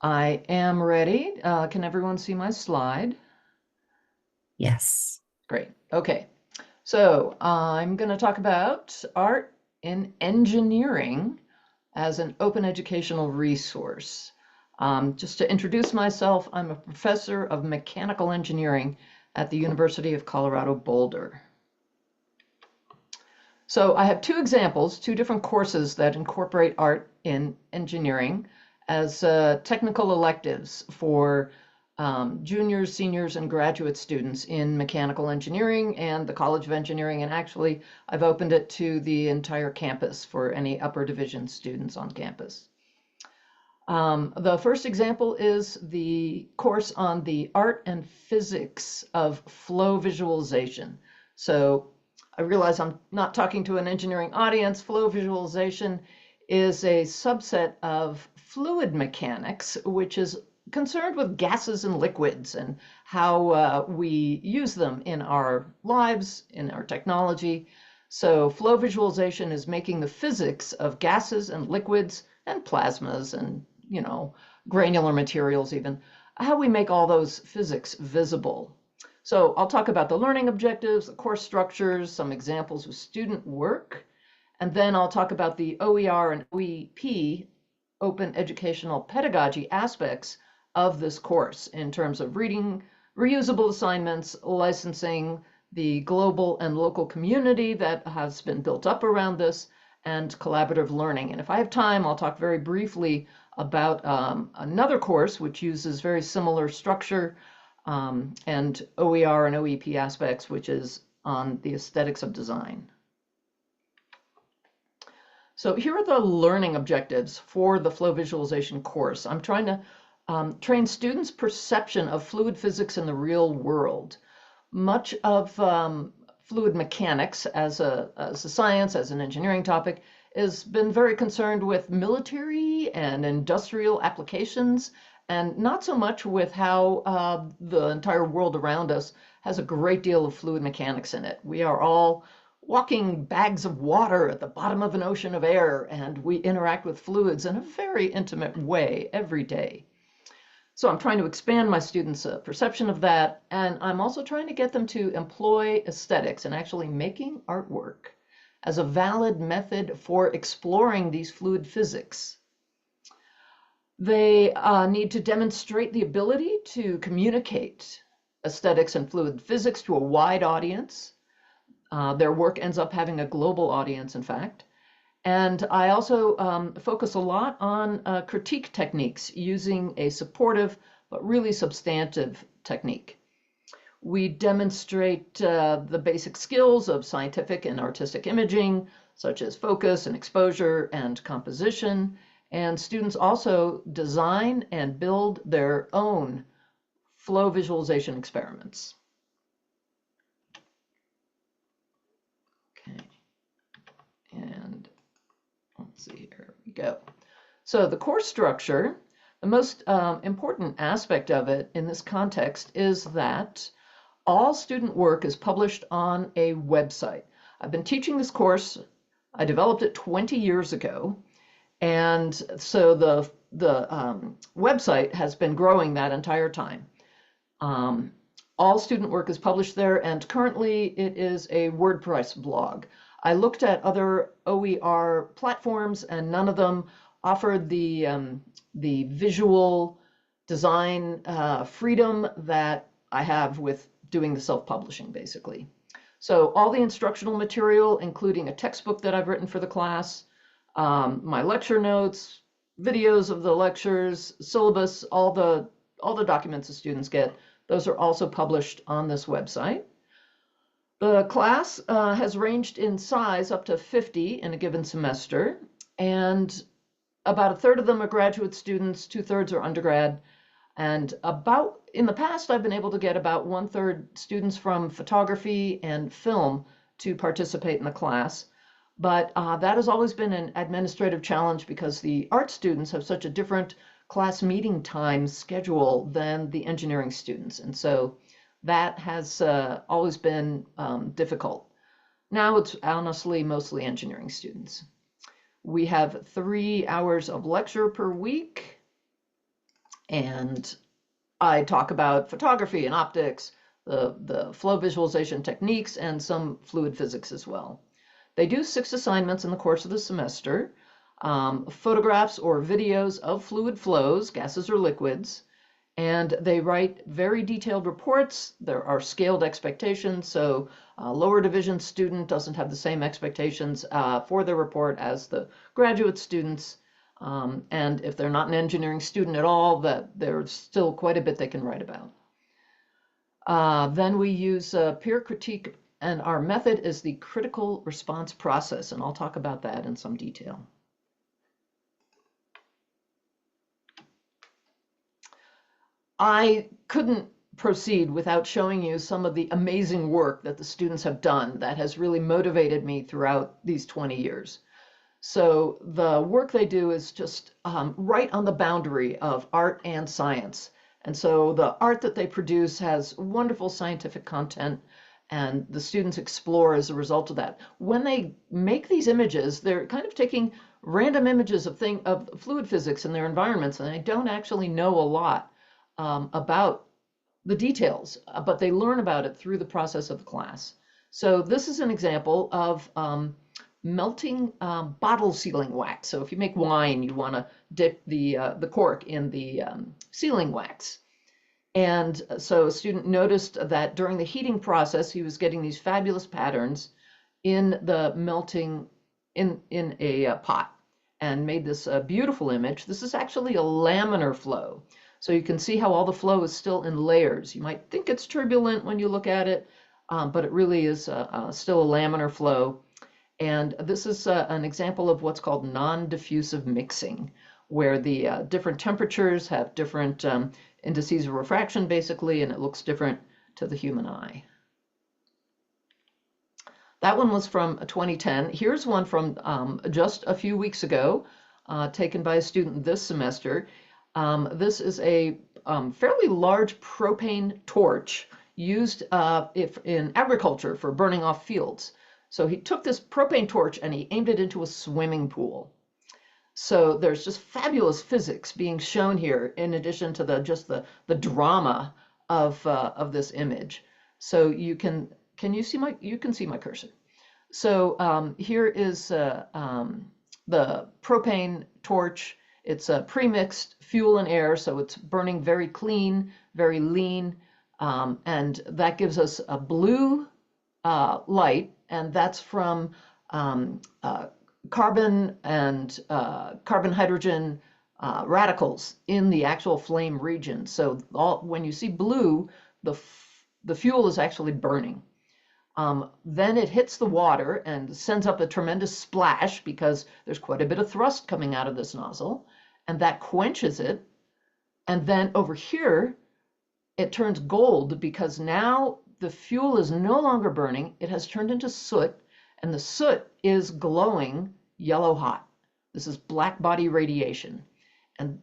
I am ready. Can everyone see my slide? Yes. Great. Okay. So I'm going to talk about art in engineering as an open educational resource. Just to introduce myself, I'm a professor of mechanical engineering at the University of Colorado Boulder. So I have two examples, two different courses that incorporate art in engineering as technical electives for juniors, seniors, and graduate students in mechanical engineering and the College of Engineering. And actually, I've opened it to the entire campus for any upper division students on campus. The first example is the course on the art and physics of flow visualization. So I realize I'm not talking to an engineering audience. Flow visualization is a subset of fluid mechanics, which is concerned with gases and liquids and how we use them in our lives, in our technology. So flow visualization is making the physics of gases and liquids and plasmas and, granular materials even, how we make all those physics visible. So I'll talk about the learning objectives, the course structures, some examples of student work, and then I'll talk about the OER and OEP, open educational pedagogy aspects of this course in terms of reading, reusable assignments, licensing, the global and local community that has been built up around this, and collaborative learning. And if I have time, I'll talk very briefly about another course which uses very similar structure and OER and OEP aspects, which is on the aesthetics of design. So here are the learning objectives for the flow visualization course. I'm trying to train students' perception of fluid physics in the real world. Much of fluid mechanics as a science, as an engineering topic, has been very concerned with military and industrial applications, and not so much with how the entire world around us has a great deal of fluid mechanics in it. We are all walking bags of water at the bottom of an ocean of air, and we interact with fluids in a very intimate way every day. So I'm trying to expand my students' perception of that, and I'm also trying to get them to employ aesthetics and actually making artwork as a valid method for exploring these fluid physics. They need to demonstrate the ability to communicate aesthetics and fluid physics to a wide audience. Their work ends up having a global audience, in fact. And I also focus a lot on critique techniques using a supportive but really substantive technique. We demonstrate the basic skills of scientific and artistic imaging, such as focus and exposure and composition. And students also design and build their own flow visualization experiments. Okay, and let's see, here we go. So the course structure, the most important aspect of it in this context is that all student work is published on a website. I've been teaching this course. I developed it 20 years ago. And so the website has been growing that entire time. All student work is published there, and currently it is a WordPress blog. I looked at other OER platforms, and none of them offered the visual design freedom that I have with doing the self-publishing, basically. So all the instructional material, including a textbook that I've written for the class, my lecture notes, videos of the lectures, syllabus, all the documents the students get, those are also published on this website. The class has ranged in size up to 50 in a given semester, and about a third of them are graduate students, 2/3 are undergrad, and in the past, I've been able to get about 1/3 students from photography and film to participate in the class. But that has always been an administrative challenge because the art students have such a different class meeting time schedule than the engineering students. And so that has always been difficult. Now it's honestly mostly engineering students. We have 3 hours of lecture per week. And I talk about photography and optics, the flow visualization techniques, and some fluid physics as well. They do 6 assignments in the course of the semester, photographs or videos of fluid flows, gases or liquids, and they write very detailed reports. There are scaled expectations, so a lower division student doesn't have the same expectations for their report as the graduate students. And if they're not an engineering student at all, there's still quite a bit they can write about. Then we use peer critique, and our method is the critical response process, and I'll talk about that in some detail. I couldn't proceed without showing you some of the amazing work that the students have done that has really motivated me throughout these 20 years. So the work they do is just right on the boundary of art and science. And so the art that they produce has wonderful scientific content, and the students explore as a result of that. When they make these images, they're kind of taking random images of fluid physics in their environments, and they don't actually know a lot about the details, but they learn about it through the process of the class. So this is an example of melting bottle sealing wax. So if you make wine, you want to dip the cork in the sealing wax. And so a student noticed that during the heating process, he was getting these fabulous patterns in the melting in a pot, and made this beautiful image. This is actually a laminar flow. So you can see how all the flow is still in layers. You might think it's turbulent when you look at it, but it really is still a laminar flow. And this is an example of what's called non-diffusive mixing, where the different temperatures have different indices of refraction, basically, and it looks different to the human eye. That one was from 2010. Here's one from just a few weeks ago, taken by a student this semester. This is a fairly large propane torch used in agriculture for burning off fields. So he took this propane torch and he aimed it into a swimming pool. So there's just fabulous physics being shown here, in addition to the drama of this image. So you can you see my cursor? So here is the propane torch. It's a pre-mixed fuel and air, so it's burning very clean, very lean, and that gives us a blue light, and that's from carbon and carbon-hydrogen radicals in the actual flame region. So when you see blue, the fuel is actually burning. Then it hits the water and sends up a tremendous splash because there's quite a bit of thrust coming out of this nozzle, and that quenches it. And then over here, it turns gold because now the fuel is no longer burning. It has turned into soot, and the soot is glowing yellow hot. This is black body radiation. And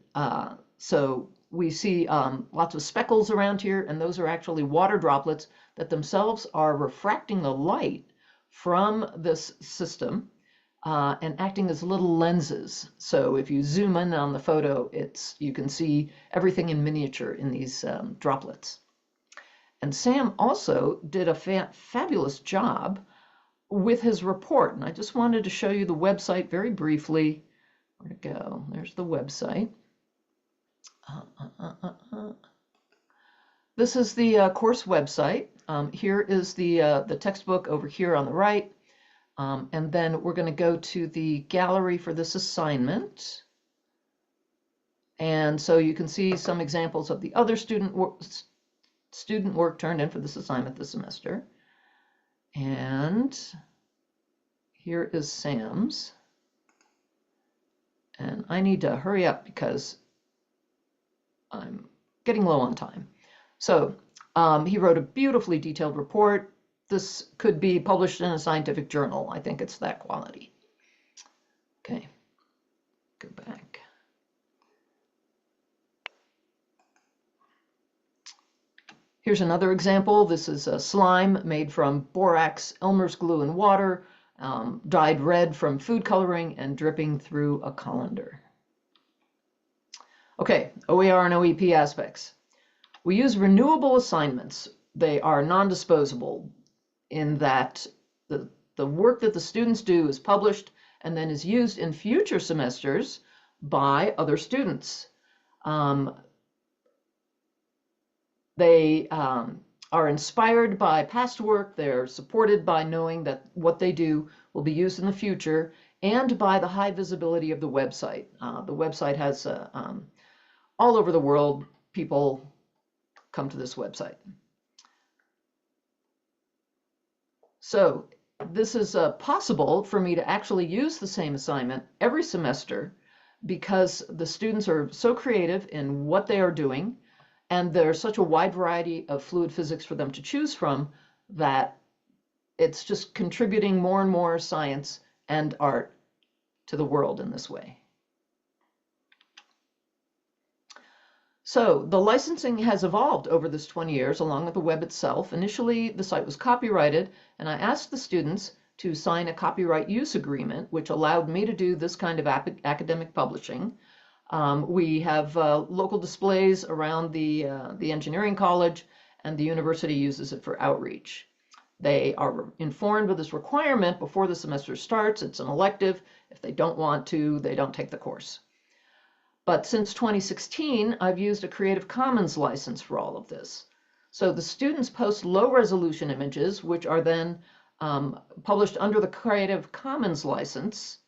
so we see lots of speckles around here, and those are actually water droplets that themselves are refracting the light from this system and acting as little lenses. So if you zoom in on the photo, you can see everything in miniature in these droplets. And Sam also did a fabulous job with his report. And I just wanted to show you the website very briefly. Where'd it go? There's the website. This is the course website. Here is the textbook over here on the right. And then we're going to go to the gallery for this assignment. And so you can see some examples of the other student work turned in for this assignment this semester. And here is Sam's. And I need to hurry up because I'm getting low on time. So he wrote a beautifully detailed report. This could be published in a scientific journal. I think it's that quality. Okay, go back. Here's another example. This is a slime made from borax, Elmer's glue, and water, dyed red from food coloring and dripping through a colander. Okay, OER and OEP aspects. We use renewable assignments. They are non-disposable in that the work that the students do is published and then is used in future semesters by other students. They are inspired by past work. They're supported by knowing that what they do will be used in the future and by the high visibility of the website. The website has, all over the world, people come to this website. So this is possible for me to actually use the same assignment every semester because the students are so creative in what they are doing, and there's such a wide variety of fluid physics for them to choose from that it's just contributing more and more science and art to the world in this way. So the licensing has evolved over this 20 years along with the web itself. Initially, the site was copyrighted, and I asked the students to sign a copyright use agreement, which allowed me to do this kind of academic publishing. We have local displays around the engineering college, and the university uses it for outreach. They are informed of this requirement before the semester starts. It's an elective. If they don't want to, they don't take the course. But since 2016, I've used a Creative Commons license for all of this. So the students post low-resolution images, which are then published under the Creative Commons license,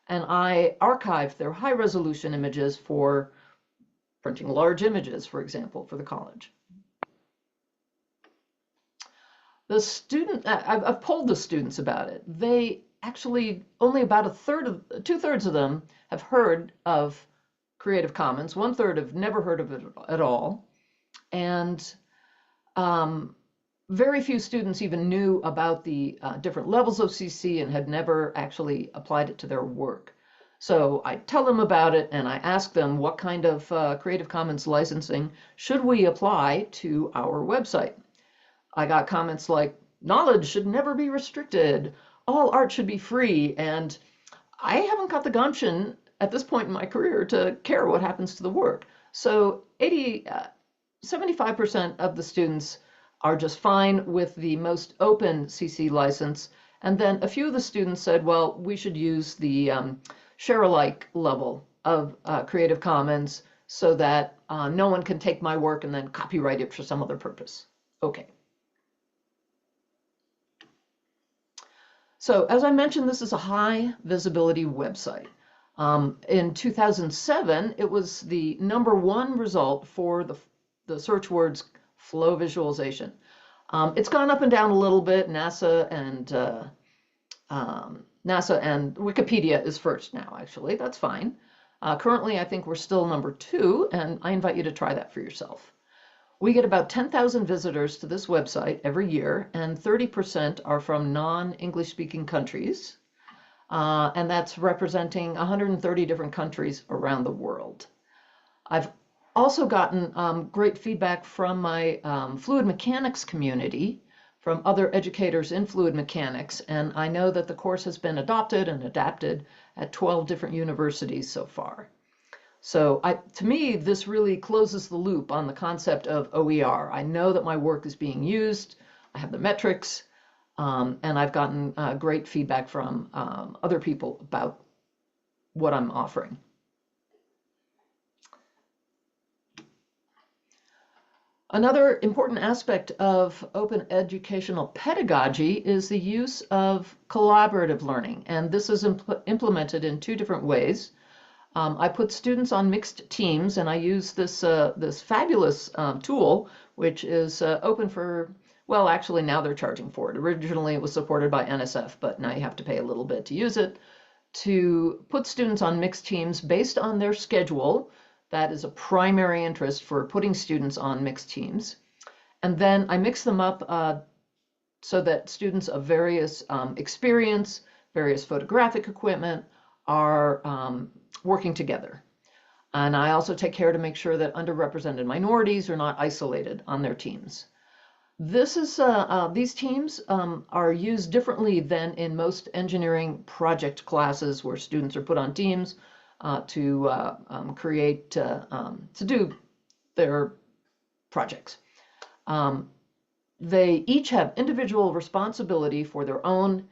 and I archive their high-resolution images for printing large images, for example, for the college. The student, I've polled the students about it. They actually, only about two-thirds of them have heard of Creative Commons. One-third have never heard of it at all. And very few students even knew about the different levels of CC and had never actually applied it to their work. So I tell them about it and I ask them what kind of Creative Commons licensing should we apply to our website. I got comments like, knowledge should never be restricted, all art should be free, and I haven't got the gumption at this point in my career to care what happens to the work. So 75% of the students are just fine with the most open CC license. And then a few of the students said, well, we should use the share-alike level of Creative Commons so that no one can take my work and then copyright it for some other purpose. Okay. So as I mentioned, this is a high visibility website. In 2007, it was the #1 result for the search words flow visualization. It's gone up and down a little bit. NASA and Wikipedia is first now, actually. That's fine. Currently, I think we're still #2, and I invite you to try that for yourself. We get about 10,000 visitors to this website every year, and 30% are from non-English speaking countries. And that's representing 130 different countries around the world. I've also gotten great feedback from my fluid mechanics community, from other educators in fluid mechanics, and I know that the course has been adopted and adapted at 12 different universities so far. So to me, this really closes the loop on the concept of OER. I know that my work is being used, I have the metrics, and I've gotten great feedback from other people about what I'm offering. Another important aspect of open educational pedagogy is the use of collaborative learning, and this is implemented in 2 different ways. I put students on mixed teams, and I use this fabulous tool, which is open for, well, actually now they're charging for it. Originally it was supported by NSF, but now you have to pay a little bit to use it, to put students on mixed teams based on their schedule. That is a primary interest for putting students on mixed teams. And then I mix them up so that students of various experience, various photographic equipment are working together. And I also take care to make sure that underrepresented minorities are not isolated on their teams. This is these teams are used differently than in most engineering project classes where students are put on teams to do their projects. They each have individual responsibility for their own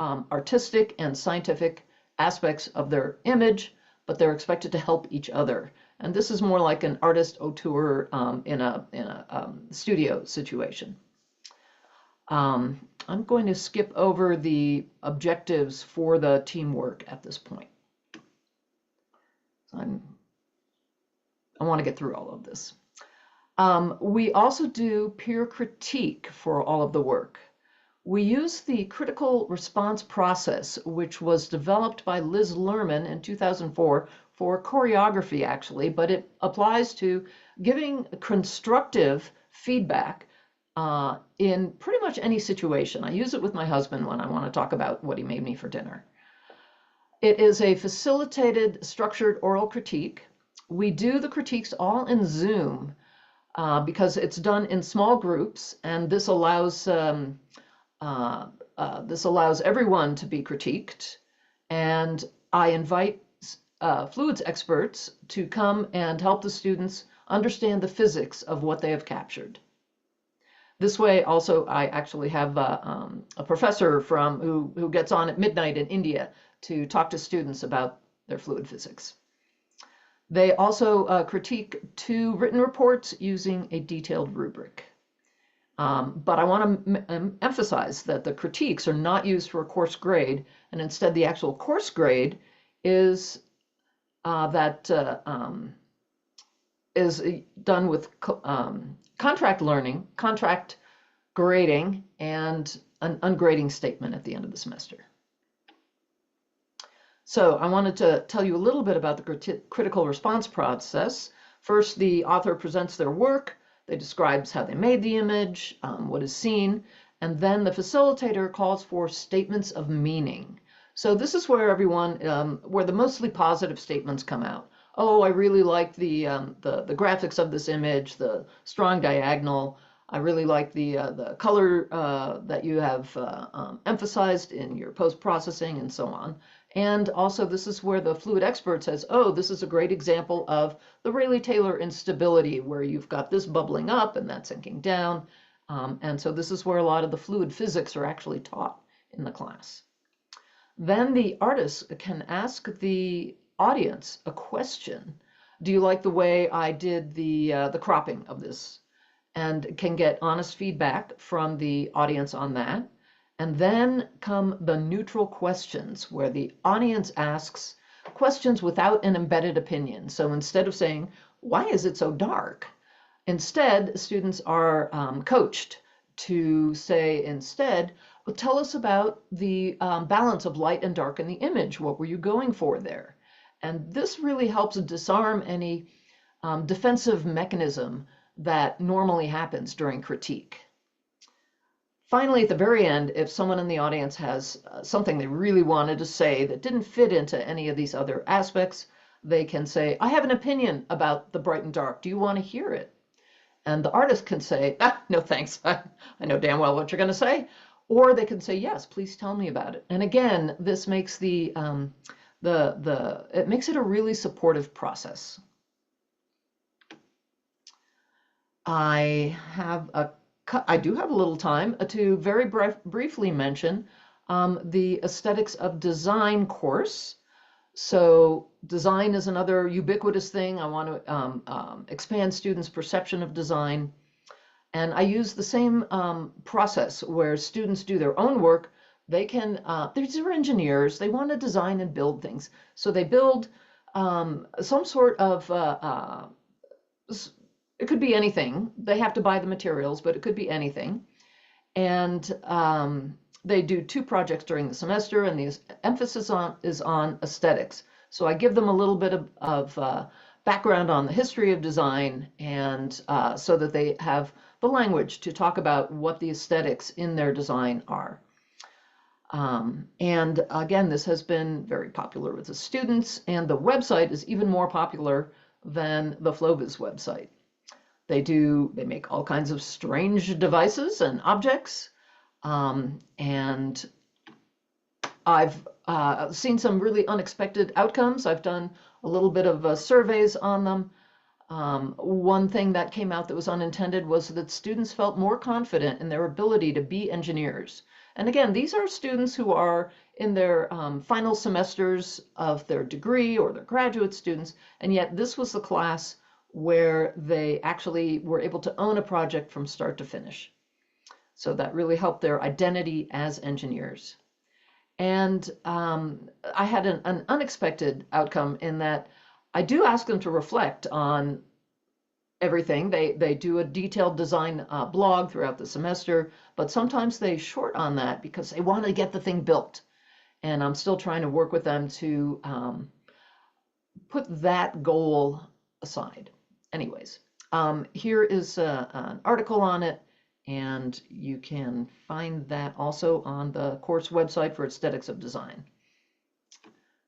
artistic and scientific aspects of their image, but they're expected to help each other. And this is more like an artist auteur in a studio situation. I'm going to skip over the objectives for the teamwork at this point. I want to get through all of this. We also do peer critique for all of the work. We use the critical response process, which was developed by Liz Lerman in 2004 for choreography, actually, but it applies to giving constructive feedback in pretty much any situation. I use it with my husband when I want to talk about what he made me for dinner. It is a facilitated, structured oral critique. We do the critiques all in Zoom because it's done in small groups, and this allows everyone to be critiqued. And I invite fluids experts to come and help the students understand the physics of what they have captured. This way, also, I actually have a professor who gets on at midnight in India to talk to students about their fluid physics. They also critique 2 written reports using a detailed rubric. But I want to emphasize that the critiques are not used for a course grade, and instead the actual course grade is done with contract learning, contract grading, and an ungrading statement at the end of the semester. So I wanted to tell you a little bit about the critical response process. First, the author presents their work. They describes how they made the image, what is seen, and then the facilitator calls for statements of meaning. So this is where where the mostly positive statements come out. Oh, I really like the graphics of this image, the strong diagonal. I really like the color that you have emphasized in your post-processing and so on. And also this is where the fluid expert says, oh, this is a great example of the Rayleigh-Taylor instability, where you've got this bubbling up and that sinking down. And so this is where a lot of the fluid physics are actually taught in the class. Then the artist can ask the audience a question. Do you like the way I did the cropping of this? And can get honest feedback from the audience on that. And then come the neutral questions, where the audience asks questions without an embedded opinion. So instead of saying, why is it so dark? Instead, students are coached to say instead, well, tell us about the balance of light and dark in the image. What were you going for there? And this really helps disarm any defensive mechanism that normally happens during critique. Finally, at the very end, if someone in the audience has something they really wanted to say that didn't fit into any of these other aspects, they can say, I have an opinion about the bright and dark. Do you want to hear it? And the artist can say, no thanks. I know damn well what you're going to say. Or they can say, yes, please tell me about it. And again, this makes it makes it a really supportive process. I do have a little time to very briefly mention the Aesthetics of Design course. So design is another ubiquitous thing. I want to expand students' perception of design. And I use the same process where students do their own work. They can, they're engineers, they want to design and build things. So they build some sort of, it could be anything. They have to buy the materials, but it could be anything. And they do 2 projects during the semester, and the emphasis is on aesthetics. So I give them a little bit of background on the history of design, and so that they have the language to talk about what the aesthetics in their design are. And again, this has been very popular with the students, and the website is even more popular than the FlowViz website. They make all kinds of strange devices and objects. And I've seen some really unexpected outcomes. I've done a little bit of surveys on them. One thing that came out that was unintended was that students felt more confident in their ability to be engineers. And again, these are students who are in their final semesters of their degree or their graduate students, and yet this was the class where they actually were able to own a project from start to finish. So that really helped their identity as engineers. And I had an unexpected outcome in that I do ask them to reflect on everything. They do a detailed design blog throughout the semester, but sometimes they short on that because they want to get the thing built. And I'm still trying to work with them to put that goal aside. Anyways, here is an article on it, and you can find that also on the course website for Aesthetics of Design.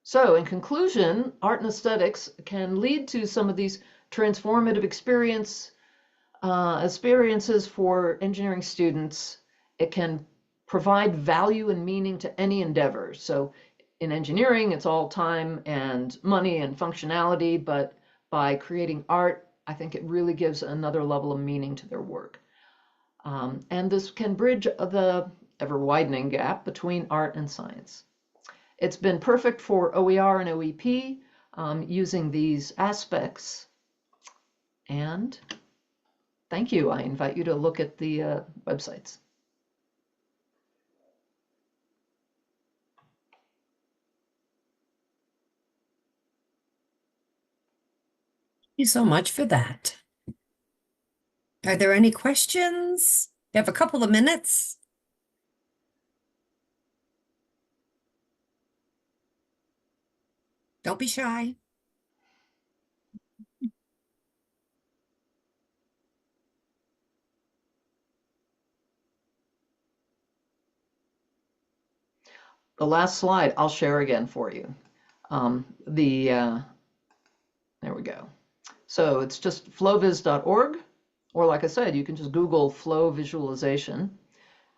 So in conclusion, art and aesthetics can lead to some of these transformative experiences for engineering students. It can provide value and meaning to any endeavor. So in engineering, it's all time and money and functionality, but by creating art, I think it really gives another level of meaning to their work. And this can bridge the ever-widening gap between art and science. It's been perfect for OER and OEP using these aspects. And thank you. I invite you to look at the websites. Thank you so much for that. Are there any questions? You have a couple of minutes. Don't be shy. The last slide I'll share again for you. There we go. So it's just flowviz.org, or like I said, you can just Google flow visualization.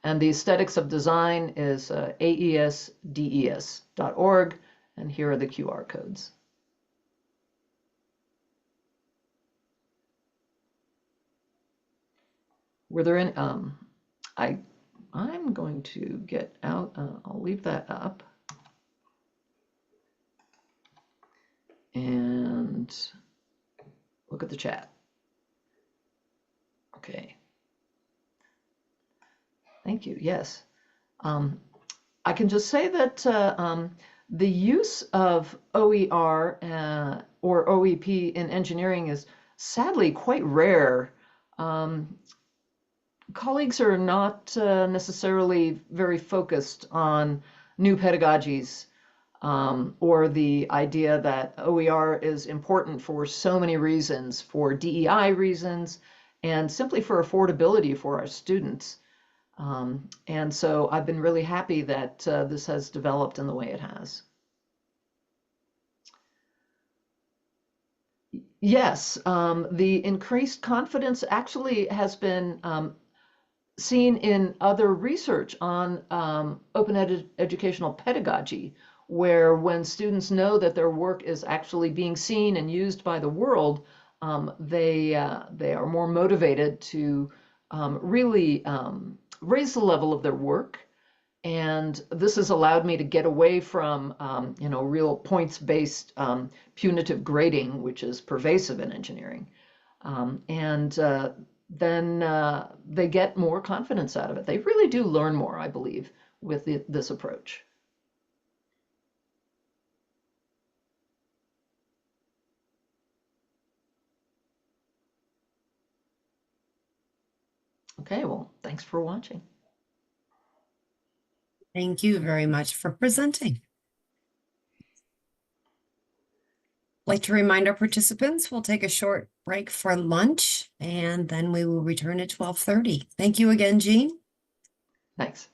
And the aesthetics of design is aesdes.org, and here are the QR codes. Were there any, I'm going to get out, I'll leave that up. And look at the chat. Okay. Thank you. Yes. I can just say that the use of OER or OEP in engineering is sadly quite rare. Colleagues are not necessarily very focused on new pedagogies or the idea that OER is important for so many reasons, for DEI reasons, and simply for affordability for our students. And so I've been really happy that this has developed in the way it has. Yes, the increased confidence actually has been seen in other research on open educational pedagogy, where when students know that their work is actually being seen and used by the world, they are more motivated to really raise the level of their work. And this has allowed me to get away from, real points-based punitive grading, which is pervasive in engineering. Then they get more confidence out of it. They really do learn more, I believe, with this approach. Okay, well, thanks for watching. Thank you very much for presenting. I'd like to remind our participants we'll take a short break for lunch and then we will return at 12:30. Thank you again, Jean. Thanks.